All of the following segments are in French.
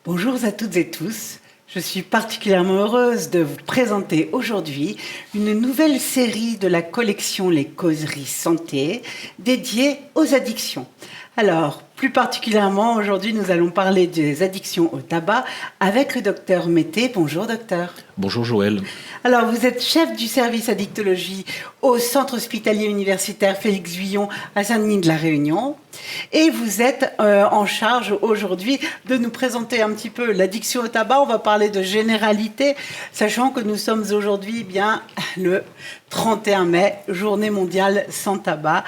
Bonjour à toutes et tous. Je suis particulièrement heureuse de vous présenter aujourd'hui une nouvelle série de la collection Les Causeries Santé dédiée aux addictions. Alors, plus particulièrement, aujourd'hui, nous allons parler des addictions au tabac avec le docteur Mété. Bonjour, docteur. Bonjour, Joël. Alors, vous êtes chef du service addictologie au Centre hospitalier universitaire Félix Vuillon à Saint-Denis de la Réunion. Et vous êtes en charge aujourd'hui de nous présenter un petit peu l'addiction au tabac. On va parler de généralité, sachant que nous sommes aujourd'hui le 31 mai, journée mondiale sans tabac,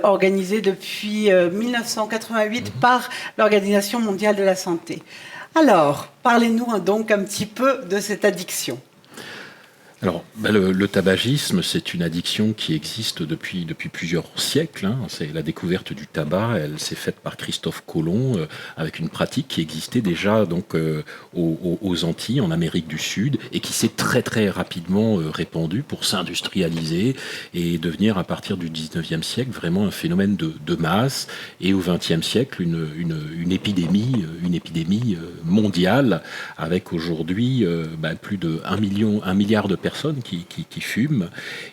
organisée depuis 1988 par l'Organisation mondiale de la santé. Alors, parlez-nous donc un petit peu de cette addiction. Alors, le tabagisme, c'est une addiction qui existe depuis plusieurs siècles. C'est la découverte du tabac. Elle s'est faite par Christophe Colomb avec une pratique qui existait déjà donc aux Antilles, en Amérique du Sud, et qui s'est très très rapidement répandue pour s'industrialiser et devenir à partir du 19e siècle vraiment un phénomène de masse. Et au 20e siècle, une épidémie mondiale avec aujourd'hui plus de 1 milliard de personnes qui fument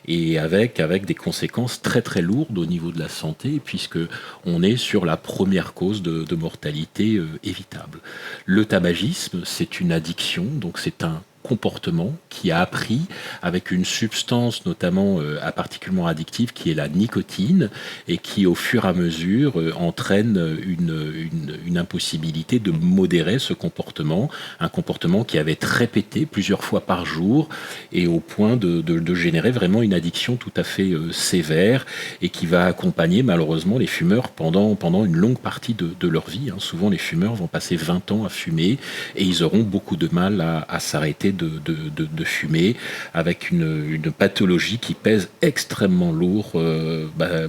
et avec des conséquences très très lourdes au niveau de la santé puisque on est sur la première cause de mortalité évitable. Le tabagisme, c'est une addiction, donc c'est un comportement qui a appris avec une substance notamment particulièrement addictive qui est la nicotine et qui au fur et à mesure entraîne une impossibilité de modérer ce comportement, un comportement qui avait été répété plusieurs fois par jour et au point de générer vraiment une addiction tout à fait sévère et qui va accompagner malheureusement les fumeurs pendant une longue partie de leur vie. Souvent les fumeurs vont passer 20 ans à fumer et ils auront beaucoup de mal à s'arrêter de fumer avec une pathologie qui pèse extrêmement lourd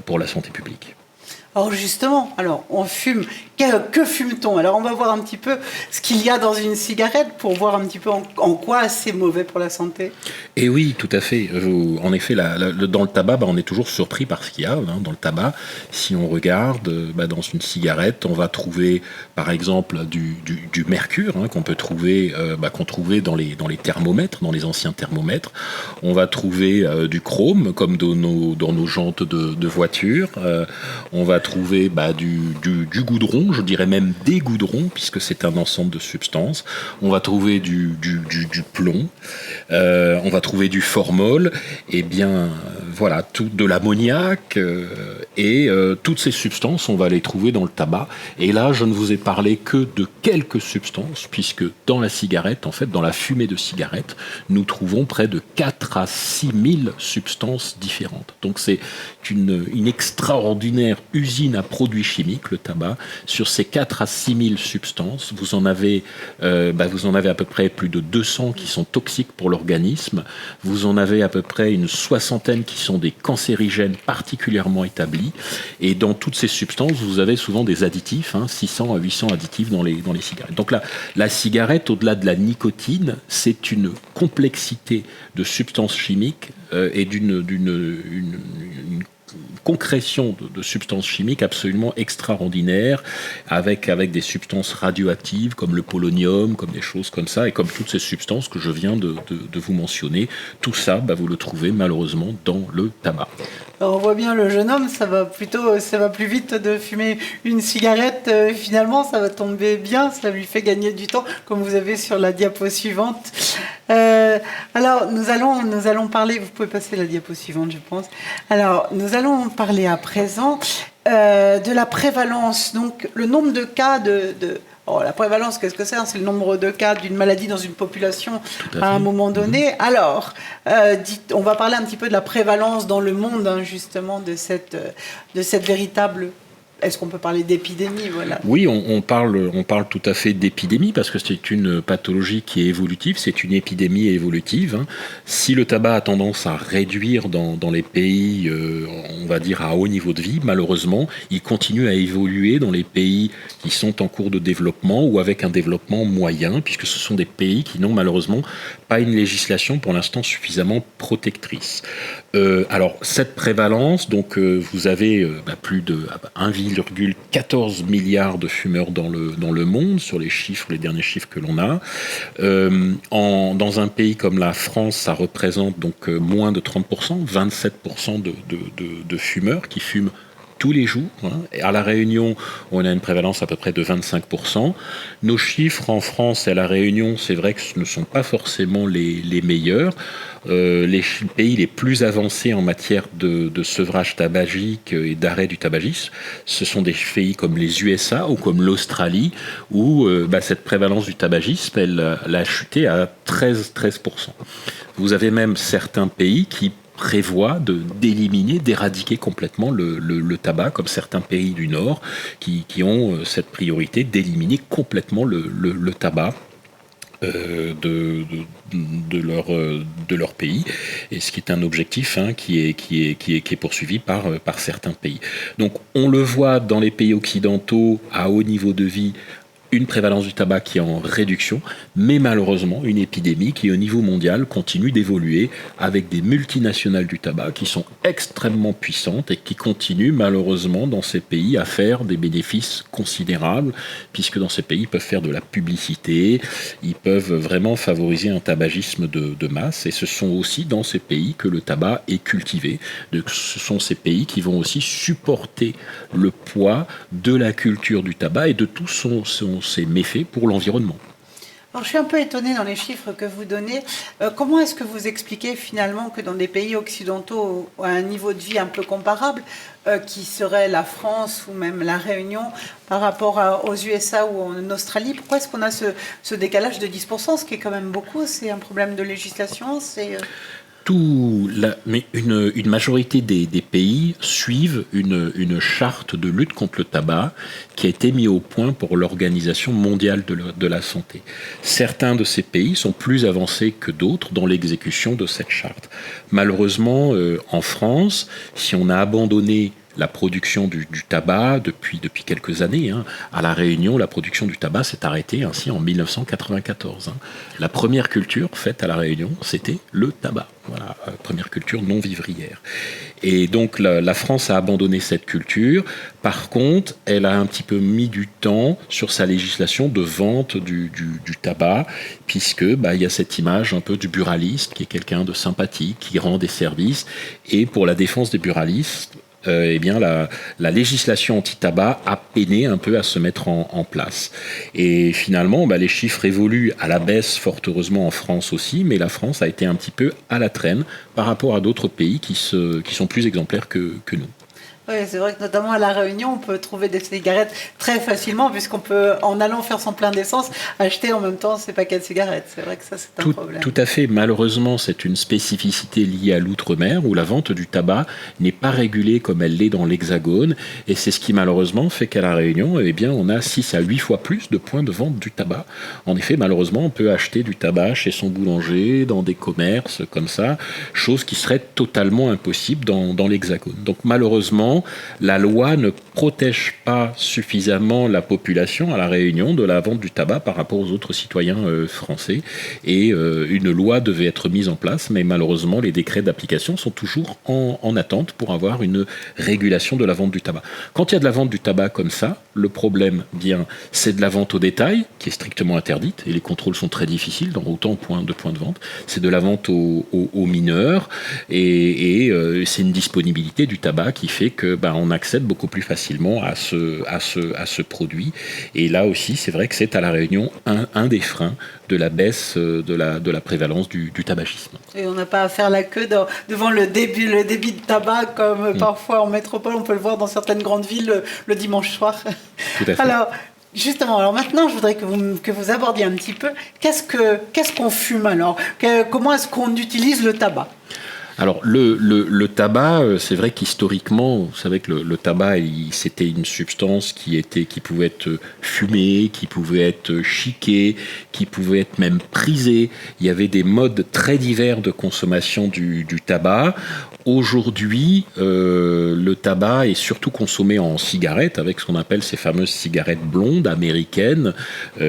pour la santé publique. Alors justement, on fume. Que fume-t-on? Alors on va voir un petit peu ce qu'il y a dans une cigarette pour voir un petit peu en quoi c'est mauvais pour la santé. Et oui, tout à fait. En effet, dans le tabac, on est toujours surpris par ce qu'il y a dans le tabac. Si on regarde dans une cigarette, on va trouver par exemple du mercure qu'on peut trouver, qu'on trouvait dans les thermomètres, dans les anciens thermomètres. On va trouver du chrome comme dans nos jantes de voiture. On va trouver du goudron, je dirais même des goudrons, puisque c'est un ensemble de substances. On va trouver du plomb, on va trouver du formol, et bien voilà, de l'ammoniac, et toutes ces substances, on va les trouver dans le tabac. Et là, je ne vous ai parlé que de quelques substances, puisque dans la cigarette, en fait, dans la fumée de cigarette, nous trouvons près de 4 à 6 000 substances différentes. Donc c'est une extraordinaire usine à produits chimiques, le tabac. Sur ces 4 à 6 000 substances, vous en avez à peu près plus de 200 qui sont toxiques pour l'organisme. Vous en avez à peu près une soixantaine qui sont des cancérigènes particulièrement établis. Et dans toutes ces substances, vous avez souvent des additifs, 600 à 800 additifs dans les cigarettes. Donc la cigarette, au-delà de la nicotine, c'est une complexité de substances chimiques et d'une concrétion de substances chimiques absolument extraordinaires avec des substances radioactives comme le polonium, comme des choses comme ça et comme toutes ces substances que je viens de vous mentionner. Tout ça, vous le trouvez malheureusement dans le tabac. Alors on voit bien le jeune homme, ça va plus vite de fumer une cigarette. Finalement, ça va tomber bien, ça lui fait gagner du temps, comme vous avez sur la diapo suivante. Alors nous allons parler. Vous pouvez passer la diapo suivante, je pense. Alors nous allons parler à présent de la prévalence. Donc le nombre de cas la prévalence, qu'est-ce que c'est? C'est le nombre de cas d'une maladie dans une population à un moment donné. Alors, on va parler un petit peu de la prévalence dans le monde, justement, de cette véritable... Est-ce qu'on peut parler d'épidémie, voilà? Oui, on parle tout à fait d'épidémie parce que c'est une pathologie qui est évolutive, c'est une épidémie évolutive. Si le tabac a tendance à réduire dans les pays, on va dire à haut niveau de vie, malheureusement, il continue à évoluer dans les pays qui sont en cours de développement ou avec un développement moyen, puisque ce sont des pays qui n'ont malheureusement pas une législation pour l'instant suffisamment protectrice. Alors cette prévalence, donc vous avez plus de 1,5 1,14 milliard de fumeurs dans le monde, sur les derniers chiffres que l'on a. Dans un pays comme la France, ça représente donc moins de 30%, 27% de fumeurs qui fument tous les jours. Et à La Réunion, on a une prévalence à peu près de 25%. Nos chiffres en France et à La Réunion, c'est vrai que ce ne sont pas forcément les meilleurs. Les pays les plus avancés en matière de sevrage tabagique et d'arrêt du tabagisme, ce sont des pays comme les USA ou comme l'Australie, où cette prévalence du tabagisme, elle a chuté à 13%. Vous avez même certains pays qui prévoit d'éradiquer complètement le tabac, comme certains pays du Nord qui ont cette priorité d'éliminer complètement le tabac de leur pays, et ce qui est un objectif qui est poursuivi par certains pays. Donc on le voit dans les pays occidentaux à haut niveau de vie, une prévalence du tabac qui est en réduction, mais malheureusement une épidémie qui au niveau mondial continue d'évoluer avec des multinationales du tabac qui sont extrêmement puissantes et qui continuent malheureusement dans ces pays à faire des bénéfices considérables, puisque dans ces pays ils peuvent faire de la publicité, ils peuvent vraiment favoriser un tabagisme de masse, et ce sont aussi dans ces pays que le tabac est cultivé. Donc, ce sont ces pays qui vont aussi supporter le poids de la culture du tabac et de tous ses méfaits pour l'environnement. Alors, je suis un peu étonnée dans les chiffres que vous donnez. Comment est-ce que vous expliquez finalement que dans des pays occidentaux à un niveau de vie un peu comparable, qui serait la France ou même la Réunion par rapport aux USA ou en Australie, pourquoi est-ce qu'on a ce décalage de 10%, ce qui est quand même beaucoup? C'est un problème de législation? Mais une majorité des pays suivent une charte de lutte contre le tabac qui a été mise au point pour l'Organisation mondiale de la santé. Certains de ces pays sont plus avancés que d'autres dans l'exécution de cette charte. Malheureusement, en France, si on a abandonné la production du tabac depuis quelques années. À La Réunion, la production du tabac s'est arrêtée ainsi en 1994. La première culture faite à La Réunion, c'était le tabac. Voilà, première culture non vivrière. Et donc la France a abandonné cette culture. Par contre, elle a un petit peu mis du temps sur sa législation de vente du tabac, puisque il y a cette image un peu du buraliste qui est quelqu'un de sympathique, qui rend des services. Et pour la défense des buralistes, la législation anti-tabac a peiné un peu à se mettre en place. Et finalement, les chiffres évoluent à la baisse, fort heureusement en France aussi, mais la France a été un petit peu à la traîne par rapport à d'autres pays qui sont plus exemplaires que nous. Oui, c'est vrai que notamment à La Réunion, on peut trouver des cigarettes très facilement, puisqu'on peut, en allant faire son plein d'essence, acheter en même temps ces paquets de cigarettes. C'est vrai que ça, c'est un problème. Tout à fait. Malheureusement, c'est une spécificité liée à l'outre-mer, où la vente du tabac n'est pas régulée comme elle l'est dans l'Hexagone. Et c'est ce qui, malheureusement, fait qu'à La Réunion, on a 6 à 8 fois plus de points de vente du tabac. En effet, malheureusement, on peut acheter du tabac chez son boulanger, dans des commerces comme ça, chose qui serait totalement impossible dans l'Hexagone. Donc, malheureusement, la loi ne protège pas suffisamment la population à La Réunion de la vente du tabac par rapport aux autres citoyens français. Et une loi devait être mise en place, mais malheureusement, les décrets d'application sont toujours en attente pour avoir une régulation de la vente du tabac. Quand il y a de la vente du tabac comme ça, le problème, c'est de la vente au détail, qui est strictement interdite, et les contrôles sont très difficiles dans autant de points de vente. C'est de la vente aux mineurs, et c'est une disponibilité du tabac qui fait que on accède beaucoup plus facilement à ce produit. Et là aussi, c'est vrai que c'est à La Réunion un des freins de la baisse de la prévalence du tabagisme. Et on n'a pas à faire la queue devant le débit de tabac comme parfois en métropole, on peut le voir dans certaines grandes villes le dimanche soir. Tout à fait. Alors maintenant, je voudrais que vous abordiez un petit peu qu'est-ce qu'on fume alors, comment est-ce qu'on utilise le tabac? Alors le tabac, c'est vrai qu'historiquement, vous savez que le tabac, c'était une substance qui pouvait être fumée, qui pouvait être chiquée, qui pouvait être même prisée. Il y avait des modes très divers de consommation du tabac. Aujourd'hui, le tabac est surtout consommé en cigarettes, avec ce qu'on appelle ces fameuses cigarettes blondes américaines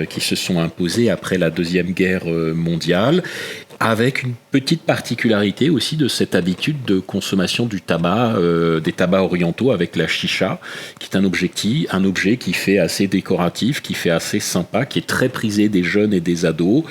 qui se sont imposées après la Deuxième Guerre mondiale, avec une Petite particularité aussi de cette habitude de consommation du tabac, des tabacs orientaux avec la chicha, qui est un objet qui fait assez décoratif, qui fait assez sympa, qui est très prisé des jeunes et des ados,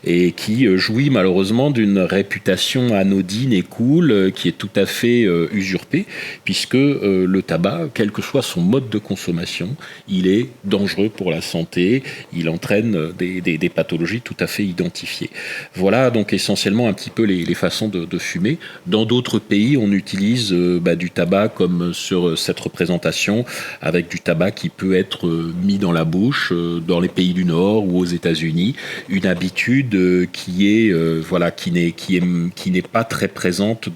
et qui jouit malheureusement d'une réputation anodine et cool, qui est tout à fait usurpée, puisque le tabac, quel que soit son mode de consommation, il est dangereux pour la santé, il entraîne des pathologies tout à fait identifiées. Voilà donc essentiellement un petit peu les façons de fumer. Dans d'autres pays, on utilise du tabac comme sur cette représentation, avec du tabac qui peut être mis dans la bouche dans les pays du Nord ou aux États-Unis. Une habitude qui n'est pas très présente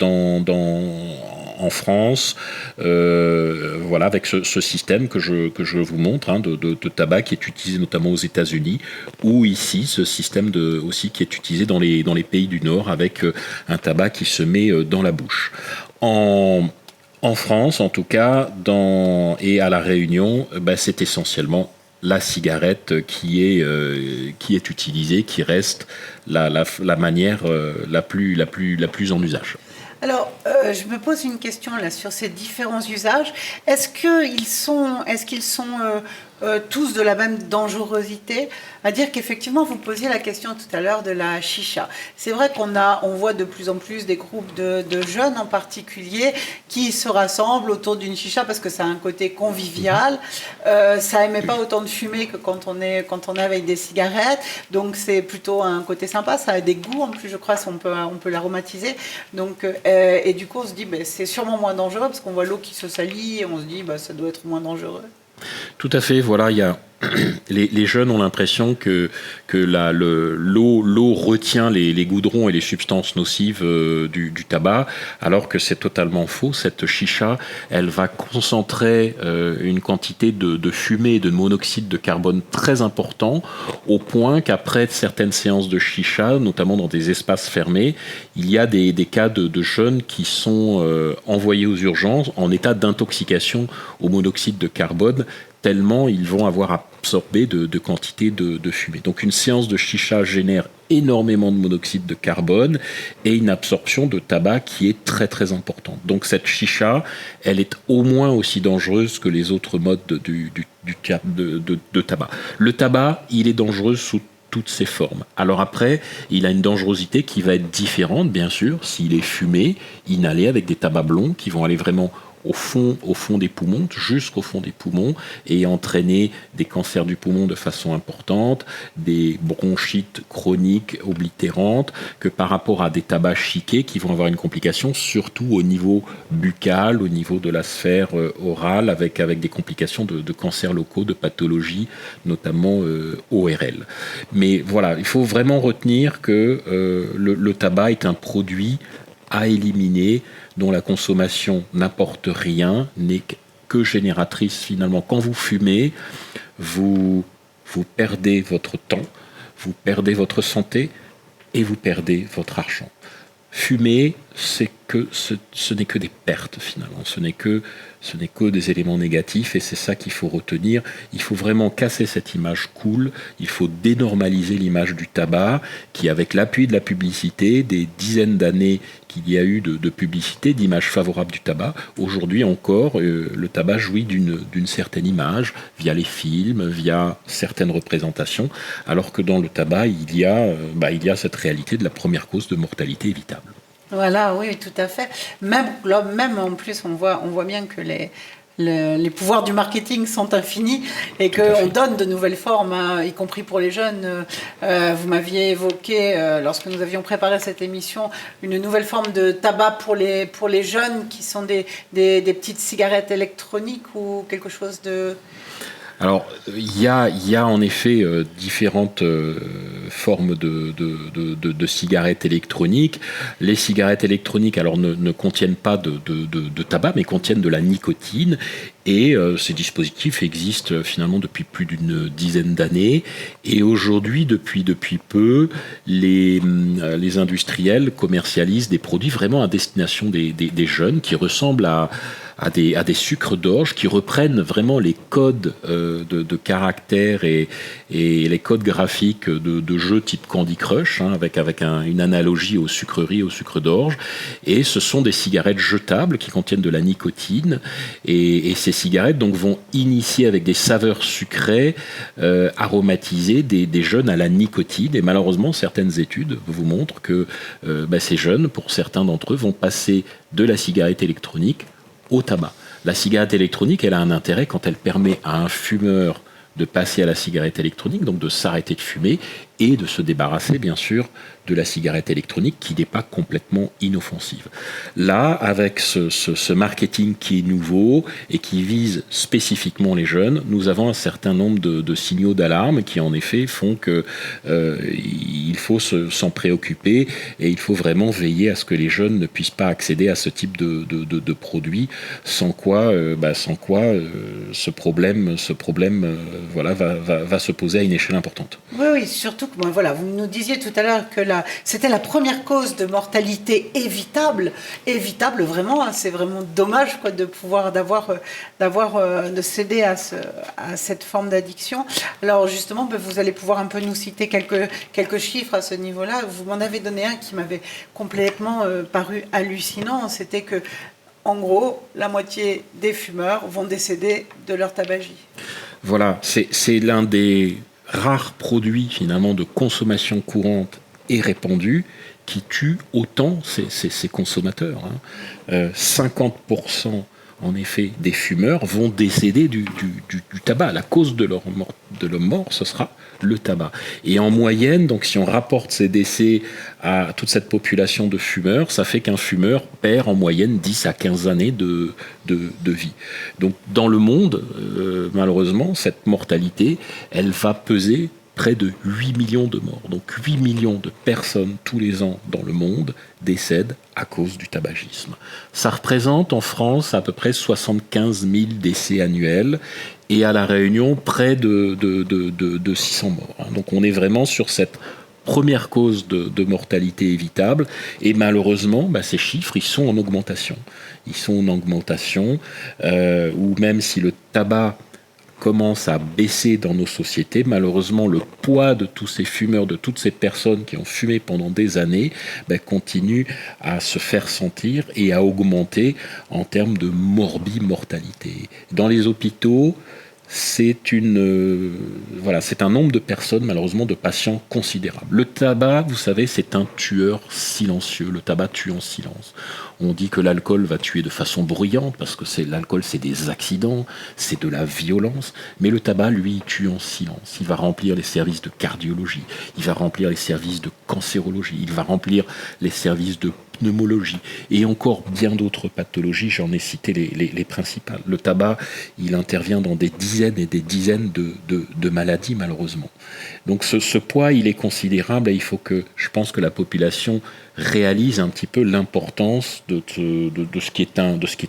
en France, avec ce système que je vous montre de tabac qui est utilisé notamment aux États-Unis, ou ici ce système aussi qui est utilisé dans les pays du Nord avec un tabac qui se met dans la bouche. En France, en tout cas, et à La Réunion, c'est essentiellement la cigarette qui est utilisée, qui reste la manière la plus en usage. Alors, je me pose une question là sur ces différents usages. Est-ce qu'ils sont tous de la même dangerosité? À dire qu'effectivement, vous posiez la question tout à l'heure de la chicha. C'est vrai on voit de plus en plus des groupes de jeunes en particulier qui se rassemblent autour d'une chicha parce que ça a un côté convivial. Ça émet pas autant de fumée que quand on est avec des cigarettes. Donc c'est plutôt un côté sympa. Ça a des goûts en plus, je crois, on peut l'aromatiser. Donc et du coup, on se dit c'est sûrement moins dangereux parce qu'on voit l'eau qui se salit et on se dit ça doit être moins dangereux. Tout à fait, voilà, il y a les jeunes ont l'impression que l'eau retient les goudrons et les substances nocives du tabac, alors que c'est totalement faux. Cette chicha, elle va concentrer une quantité de fumée et de monoxyde de carbone très important, au point qu'après certaines séances de chicha, notamment dans des espaces fermés, il y a des cas de jeunes qui sont envoyés aux urgences en état d'intoxication au monoxyde de carbone, tellement ils vont avoir absorbé de quantité de fumée. Donc une séance de chicha génère énormément de monoxyde de carbone et une absorption de tabac qui est très très importante. Donc cette chicha, elle est au moins aussi dangereuse que les autres modes de tabac. Le tabac, il est dangereux sous toutes ses formes. Alors après, il a une dangerosité qui va être différente, bien sûr, s'il est fumé, inhalé avec des tabacs blonds qui vont aller vraiment au fond des poumons, jusqu'au fond des poumons, et entraîner des cancers du poumon de façon importante, des bronchites chroniques oblitérantes, que par rapport à des tabacs chiqués qui vont avoir une complication, surtout au niveau buccal, au niveau de la sphère orale, avec des complications de cancers locaux, de pathologies, notamment ORL. Mais voilà, il faut vraiment retenir que le tabac est un produit à éliminer, dont la consommation n'apporte rien, n'est que génératrice finalement. Quand vous fumez, vous perdez votre temps, vous perdez votre santé et vous perdez votre argent. Fumer, ce n'est que des pertes finalement, ce n'est que des éléments négatifs, et c'est ça qu'il faut retenir. Il faut vraiment casser cette image cool, il faut dénormaliser l'image du tabac, qui avec l'appui de la publicité, des dizaines d'années qu'il y a eu de publicité, d'images favorables du tabac, aujourd'hui encore, le tabac jouit d'une certaine image, via les films, via certaines représentations, alors que dans le tabac, il y a cette réalité de la première cause de mortalité évitable. Voilà, oui, tout à fait. Même en plus, on voit bien que les pouvoirs du marketing sont infinis et qu'on donne de nouvelles formes, y compris pour les jeunes. Vous m'aviez évoqué, lorsque nous avions préparé cette émission, une nouvelle forme de tabac pour les jeunes qui sont des petites cigarettes électroniques ou quelque chose de... Alors, il y a en effet différentes formes de cigarettes électroniques. Les cigarettes électroniques, alors, ne contiennent pas de tabac, mais contiennent de la nicotine. Et ces dispositifs existent finalement depuis plus d'une dizaine d'années. Et aujourd'hui, depuis peu, les industriels commercialisent des produits vraiment à destination des jeunes qui ressemblent à des sucres d'orge qui reprennent vraiment les codes de caractères et les codes graphiques de jeux type Candy Crush, hein, avec une analogie aux sucreries, aux sucres d'orge. Et ce sont des cigarettes jetables qui contiennent de la nicotine. Et ces cigarettes donc vont initier avec des saveurs sucrées, aromatisées, des jeunes à la nicotine. Et malheureusement, certaines études vous montrent que ces jeunes, pour certains d'entre eux, vont passer de la cigarette électronique au tabac. La cigarette électronique, elle a un intérêt quand elle permet à un fumeur de passer à la cigarette électronique, donc de s'arrêter de fumer et de se débarrasser, bien sûr, de la cigarette électronique qui n'est pas complètement inoffensive. Là, avec ce marketing qui est nouveau et qui vise spécifiquement les jeunes, nous avons un certain nombre de signaux d'alarme qui, en effet, font que il faut s'en préoccuper et il faut vraiment veiller à ce que les jeunes ne puissent pas accéder à ce type de produits, sans quoi ce problème va se poser à une échelle importante. Oui, surtout que voilà, vous nous disiez tout à l'heure que c'était la première cause de mortalité évitable vraiment, hein, c'est vraiment dommage quoi, de pouvoir de céder à cette forme d'addiction. Alors justement, vous allez pouvoir un peu nous citer quelques chiffres à ce niveau-là. Vous m'en avez donné un qui m'avait complètement paru hallucinant, c'était que en gros, la moitié des fumeurs vont décéder de leur tabagie. Voilà, c'est l'un des rares produits finalement de consommation courante et répandue qui tue autant ces consommateurs. 50% en effet des fumeurs vont décéder du tabac. La cause de leur mort, ce sera le tabac. Et en moyenne, donc si on rapporte ces décès à toute cette population de fumeurs, ça fait qu'un fumeur perd en moyenne 10 à 15 années de vie. Donc dans le monde, malheureusement, cette mortalité, elle va peser près de 8 millions de morts. Donc 8 millions de personnes tous les ans dans le monde décèdent à cause du tabagisme. Ça représente en France à peu près 75 000 décès annuels et à La Réunion près de 600 morts. Donc on est vraiment sur cette première cause de mortalité évitable et malheureusement ces chiffres ils sont en augmentation. Ils sont en augmentation ou même si le tabac commence à baisser dans nos sociétés, malheureusement le poids de tous ces fumeurs, de toutes ces personnes qui ont fumé pendant des années, continue à se faire sentir et à augmenter en termes de morbimortalité. Dans les hôpitaux, c'est un nombre de personnes, malheureusement, de patients considérable. Le tabac, vous savez, c'est un tueur silencieux. Le tabac tue en silence. On dit que l'alcool va tuer de façon bruyante parce que l'alcool, c'est des accidents, c'est de la violence. Mais le tabac, lui, il tue en silence. Il va remplir les services de cardiologie, il va remplir les services de cancérologie, il va remplir les services de pneumologie et encore bien d'autres pathologies, j'en ai cité les principales. Le tabac, il intervient dans des dizaines et des dizaines de maladies malheureusement. Donc ce poids, il est considérable et je pense que la population réalise un petit peu l'importance de ce qui est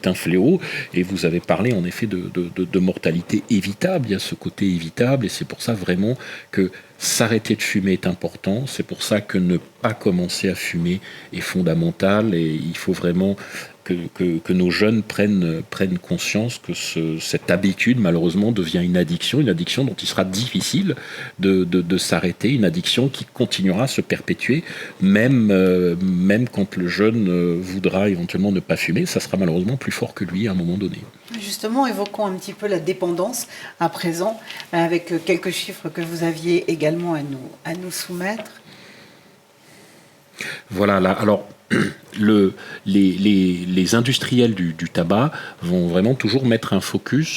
un fléau. Et vous avez parlé en effet de mortalité évitable. Il y a ce côté évitable et c'est pour ça vraiment que s'arrêter de fumer est important. C'est pour ça que ne pas commencer à fumer est fondamental et il faut vraiment que nos jeunes prennent conscience que cette habitude, malheureusement, devient une addiction dont il sera difficile de s'arrêter, une addiction qui continuera à se perpétuer, même quand le jeune voudra éventuellement ne pas fumer, ça sera malheureusement plus fort que lui à un moment donné. Justement, évoquons un petit peu la dépendance à présent, avec quelques chiffres que vous aviez également à nous soumettre. Voilà, là, alors les industriels du tabac vont vraiment toujours mettre un focus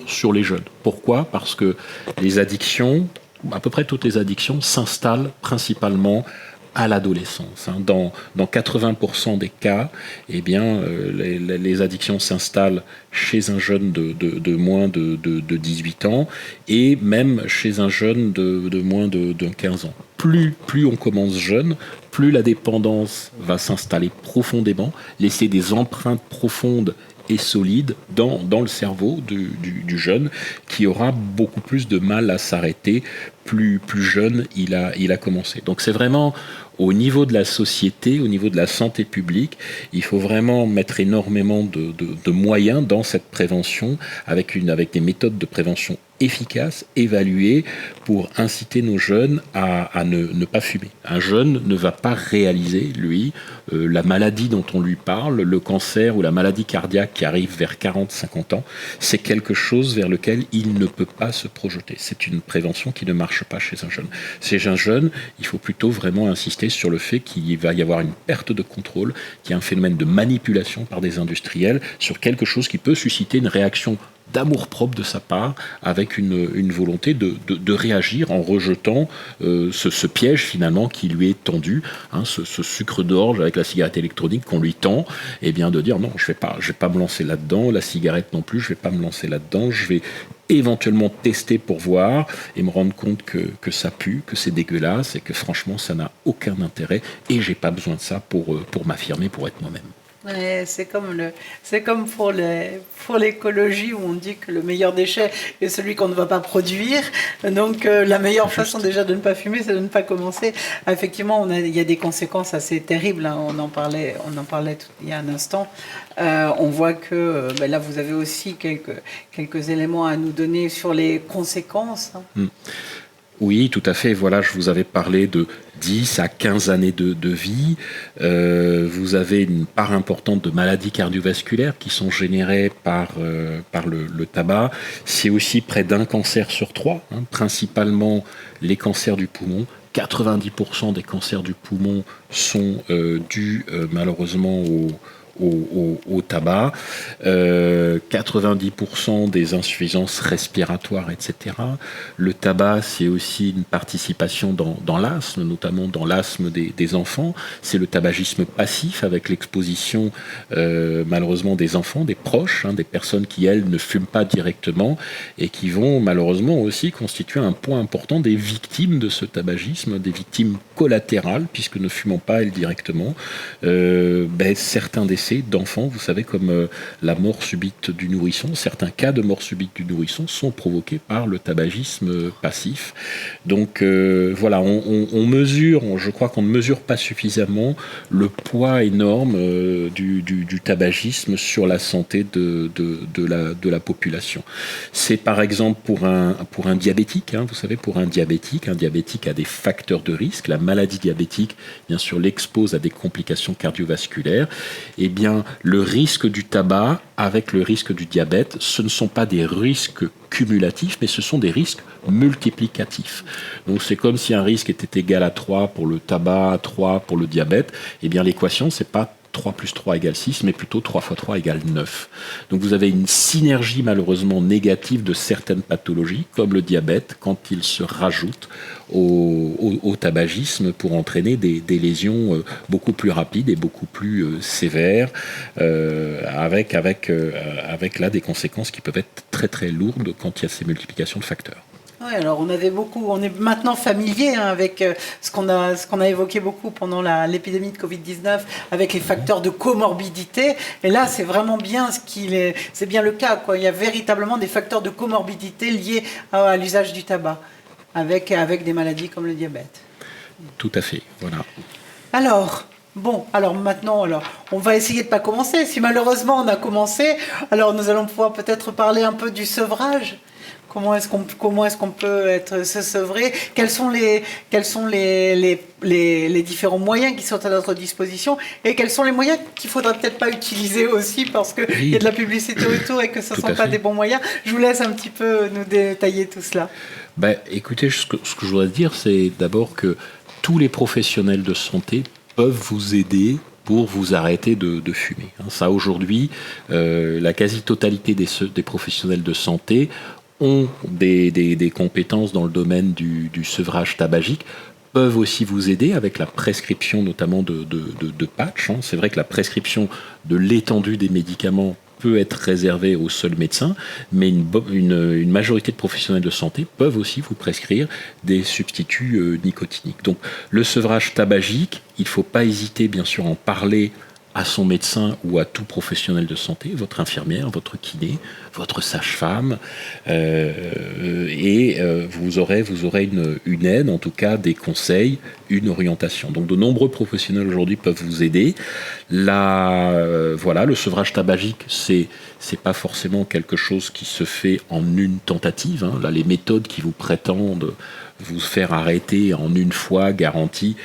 sur les jeunes. Pourquoi ? Parce que les addictions, à peu près toutes les addictions, s'installent principalement à l'adolescence. Dans 80% des cas, les addictions s'installent chez un jeune de moins de 18 ans et même chez un jeune de moins de 15 ans. Plus on commence jeune, plus la dépendance va s'installer profondément, laisser des empreintes profondes et solide dans le cerveau du jeune, qui aura beaucoup plus de mal à s'arrêter plus jeune il a commencé. Donc c'est vraiment au niveau de la société, au niveau de la santé publique, il faut vraiment mettre énormément de moyens dans cette prévention avec des méthodes de prévention efficaces, évaluées, pour inciter nos jeunes à ne pas fumer. Un jeune ne va pas réaliser, lui, la maladie dont on lui parle, le cancer ou la maladie cardiaque qui arrive vers 40-50 ans, c'est quelque chose vers lequel il ne peut pas se projeter. C'est une prévention qui ne marche pas chez un jeune. Chez un jeune, il faut plutôt vraiment insister sur le fait qu'il va y avoir une perte de contrôle, qu'il y a un phénomène de manipulation par des industriels sur quelque chose qui peut susciter une réaction d'amour-propre de sa part, avec une volonté de réagir en rejetant ce piège finalement qui lui est tendu, ce sucre d'orge avec la cigarette électronique qu'on lui tend, et bien de dire non, je vais pas me lancer là-dedans, la cigarette non plus, je vais pas me lancer là-dedans, je vais éventuellement tester pour voir et me rendre compte que ça pue, que c'est dégueulasse et que franchement ça n'a aucun intérêt et j'ai pas besoin de ça pour m'affirmer, pour être moi-même. Ouais, c'est comme pour l'écologie où on dit que le meilleur déchet est celui qu'on ne va pas produire. Donc la meilleure façon déjà de ne pas fumer, c'est de ne pas commencer. Effectivement, il y a des conséquences assez terribles. On en parlait il y a un instant. On voit que là, vous avez aussi quelques éléments à nous donner sur les conséquences. Oui, tout à fait. Voilà, je vous avais parlé de 10 à 15 années de vie. Vous avez une part importante de maladies cardiovasculaires qui sont générées par le tabac. C'est aussi près d'un cancer sur 3, principalement les cancers du poumon. 90% des cancers du poumon sont dus malheureusement au tabac, 90% des insuffisances respiratoires, etc. Le tabac, c'est aussi une participation dans l'asthme, notamment dans l'asthme des enfants. C'est le tabagisme passif avec l'exposition, malheureusement, des enfants, des proches, des personnes qui, elles, ne fument pas directement et qui vont, malheureusement, aussi constituer un point important des victimes de ce tabagisme, des victimes collatérales, puisque ne fumant pas, elles, directement. Certains décès d'enfants, vous savez, comme la mort subite du nourrisson, certains cas de mort subite du nourrisson sont provoqués par le tabagisme passif. Donc voilà, on mesure, je crois qu'on ne mesure pas suffisamment le poids énorme du tabagisme sur la santé de la population. C'est par exemple pour un diabétique, vous savez, pour un diabétique a des facteurs de risque. La maladie diabétique, bien sûr, l'expose à des complications cardiovasculaires. Eh bien, le risque du tabac avec le risque du diabète, ce ne sont pas des risques cumulatifs, mais ce sont des risques multiplicatifs. Donc c'est comme si un risque était égal à 3 pour le tabac, à 3 pour le diabète. Eh bien, l'équation, c'est pas 3 plus 3 égale 6, mais plutôt 3 fois 3 égale 9. Donc vous avez une synergie malheureusement négative de certaines pathologies, comme le diabète, quand il se rajoute au tabagisme pour entraîner des lésions beaucoup plus rapides et beaucoup plus sévères, avec là des conséquences qui peuvent être très très lourdes quand il y a ces multiplications de facteurs. Oui, alors on est maintenant familier avec ce qu'on a évoqué beaucoup pendant l'épidémie de Covid-19 avec les facteurs de comorbidité. Et là, c'est vraiment bien c'est bien le cas, quoi. Il y a véritablement des facteurs de comorbidité liés à l'usage du tabac, avec des maladies comme le diabète. Tout à fait, voilà. Alors maintenant, on va essayer de ne pas commencer. Si malheureusement on a commencé, alors nous allons pouvoir peut-être parler un peu du sevrage. Comment est-ce qu'on peut se sevrer? Quels sont les différents moyens qui sont à notre disposition et quels sont les moyens qu'il ne faudrait peut-être pas utiliser aussi parce qu'il y a de la publicité autour et que ce ne sont pas des bons moyens. Je vous laisse un petit peu nous détailler tout cela. Écoutez, ce que je voudrais dire, c'est d'abord que tous les professionnels de santé peuvent vous aider pour vous arrêter de fumer. Ça, aujourd'hui, la quasi-totalité des professionnels de santé ont des compétences dans le domaine du sevrage tabagique, peuvent aussi vous aider avec la prescription notamment de patchs. C'est vrai que la prescription de l'étendue des médicaments peut être réservée aux seuls médecins, mais une majorité de professionnels de santé peuvent aussi vous prescrire des substituts nicotiniques. Donc le sevrage tabagique, il ne faut pas hésiter bien sûr à en parler à son médecin ou à tout professionnel de santé, votre infirmière, votre kiné, votre sage-femme, vous aurez une aide, en tout cas des conseils, une orientation. Donc de nombreux professionnels aujourd'hui peuvent vous aider. Le sevrage tabagique, c'est pas forcément quelque chose qui se fait en une tentative. Là, les méthodes qui vous prétendent vous faire arrêter en une fois garantie,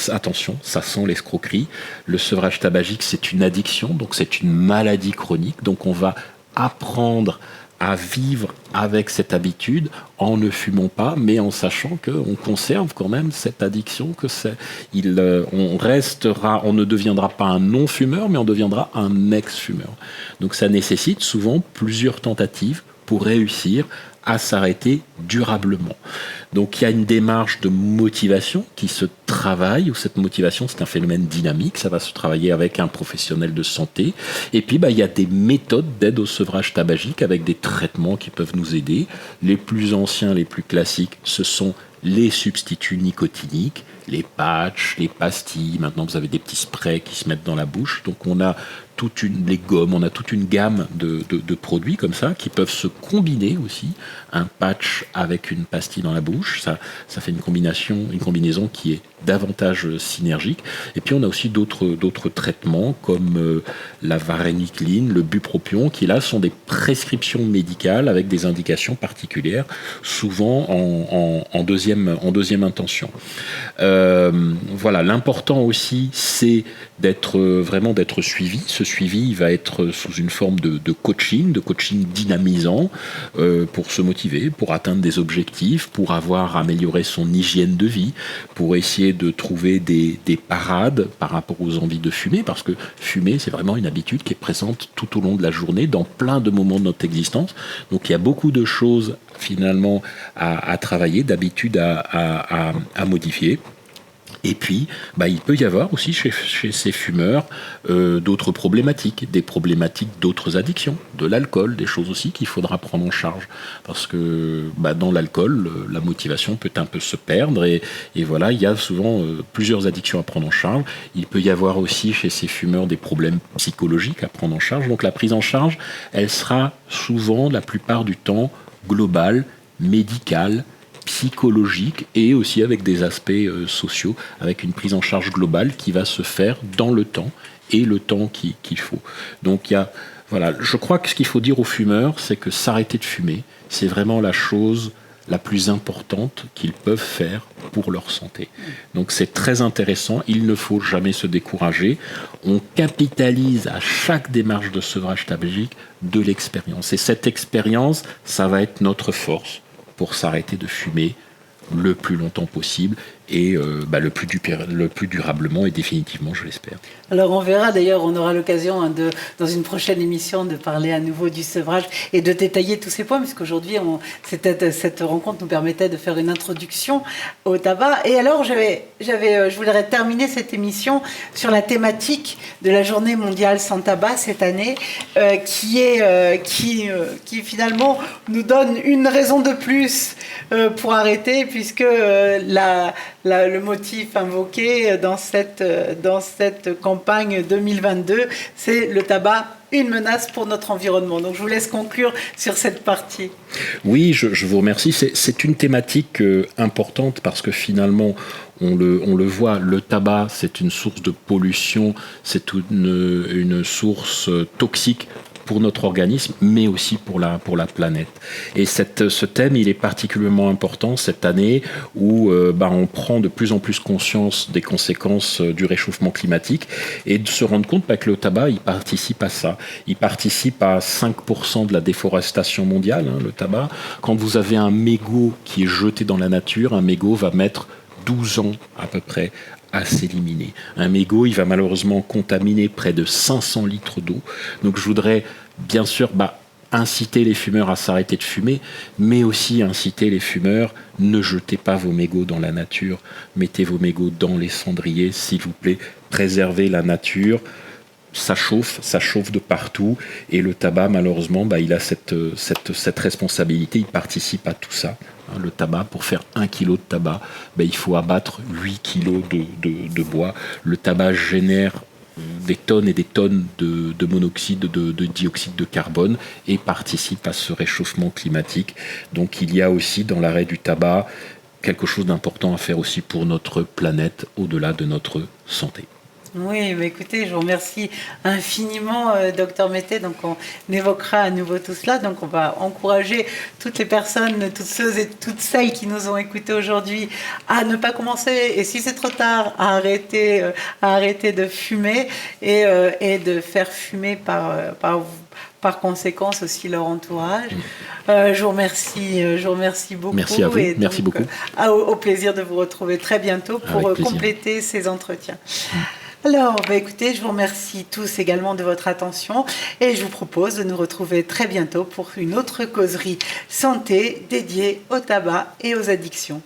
attention, ça sent l'escroquerie. Le sevrage tabagique, c'est une addiction, donc c'est une maladie chronique. Donc on va apprendre à vivre avec cette habitude en ne fumant pas, mais en sachant qu'on conserve quand même cette addiction, on ne deviendra pas un non-fumeur, mais on deviendra un ex-fumeur. Donc ça nécessite souvent plusieurs tentatives pour réussir à s'arrêter durablement. Donc il y a une démarche de motivation qui se travaille, où cette motivation c'est un phénomène dynamique, ça va se travailler avec un professionnel de santé. Et puis il y a des méthodes d'aide au sevrage tabagique avec des traitements qui peuvent nous aider. Les plus anciens, les plus classiques, ce sont les substituts nicotiniques, les patchs, les pastilles. Maintenant vous avez des petits sprays qui se mettent dans la bouche. Donc on a les gommes, on a toute une gamme de produits comme ça qui peuvent se combiner aussi. Un patch avec une pastille dans la bouche, ça fait une combinaison qui est davantage synergique. Et puis on a aussi d'autres traitements comme la varenicline, le bupropion, qui là sont des prescriptions médicales avec des indications particulières, souvent en deuxième intention. L'important aussi, c'est d'être suivi. Ce suivi, il va être sous une forme de coaching dynamisant pour se motiver, pour atteindre des objectifs, pour améliorer son hygiène de vie, pour essayer de trouver des parades par rapport aux envies de fumer, parce que fumer, c'est vraiment une habitude qui est présente tout au long de la journée, dans plein de moments de notre existence. Donc il y a beaucoup de choses finalement à travailler, d'habitudes à modifier. Et puis, il peut y avoir aussi chez ces fumeurs d'autres problématiques, des problématiques d'autres addictions, de l'alcool, des choses aussi qu'il faudra prendre en charge. Parce que dans l'alcool, la motivation peut un peu se perdre et voilà, il y a souvent plusieurs addictions à prendre en charge. Il peut y avoir aussi chez ces fumeurs des problèmes psychologiques à prendre en charge. Donc la prise en charge, elle sera souvent, la plupart du temps, globale, médicale, psychologique et aussi avec des aspects sociaux, avec une prise en charge globale qui va se faire dans le temps et le temps qu'il faut. Donc je crois que ce qu'il faut dire aux fumeurs, c'est que s'arrêter de fumer, c'est vraiment la chose la plus importante qu'ils peuvent faire pour leur santé. Donc c'est très intéressant, il ne faut jamais se décourager. On capitalise à chaque démarche de sevrage tabagique de l'expérience. Et cette expérience, ça va être notre force pour s'arrêter de fumer le plus longtemps possible et le plus durablement et définitivement, je l'espère. Alors on verra, d'ailleurs, on aura l'occasion dans une prochaine émission de parler à nouveau du sevrage et de détailler tous ces points, puisqu'aujourd'hui cette rencontre nous permettait de faire une introduction au tabac. Et alors je voudrais terminer cette émission sur la thématique de la journée mondiale sans tabac cette année, qui finalement nous donne une raison de plus pour arrêter, puisque le motif invoqué dans cette campagne 2022, c'est le tabac, une menace pour notre environnement. Donc je vous laisse conclure sur cette partie. Oui, je vous remercie. C'est une thématique importante parce que finalement, on le voit, le tabac, c'est une source de pollution, c'est une source toxique pour notre organisme, mais aussi pour la planète. Et ce thème, il est particulièrement important cette année où on prend de plus en plus conscience des conséquences du réchauffement climatique et de se rendre compte que le tabac, il participe à ça. Il participe à 5% de la déforestation mondiale, le tabac. Quand vous avez un mégot qui est jeté dans la nature, un mégot va mettre 12 ans à peu près à s'éliminer. Un mégot, il va malheureusement contaminer près de 500 litres d'eau. Donc je voudrais bien sûr inciter les fumeurs à s'arrêter de fumer, mais aussi inciter les fumeurs, ne jetez pas vos mégots dans la nature, mettez vos mégots dans les cendriers, s'il vous plaît, préservez la nature. Ça chauffe de partout et le tabac, malheureusement, il a cette responsabilité, il participe à tout ça. Le tabac, pour faire 1 kilo de tabac, il faut abattre 8 kilos de bois. Le tabac génère des tonnes et des tonnes de monoxyde, de dioxyde de carbone et participe à ce réchauffement climatique. Donc il y a aussi dans l'arrêt du tabac quelque chose d'important à faire aussi pour notre planète au-delà de notre santé. Oui, mais écoutez, je vous remercie infiniment, docteur Mété. Donc, on évoquera à nouveau tout cela. Donc, on va encourager toutes les personnes, toutes ceux et toutes celles qui nous ont écoutés aujourd'hui à ne pas commencer, et si c'est trop tard, à arrêter de fumer et de faire fumer par conséquence aussi leur entourage. Je vous remercie beaucoup. Merci à vous. Et merci donc, beaucoup. Au plaisir de vous retrouver très bientôt pour compléter ces entretiens. Alors, écoutez, je vous remercie tous également de votre attention et je vous propose de nous retrouver très bientôt pour une autre causerie santé dédiée au tabac et aux addictions.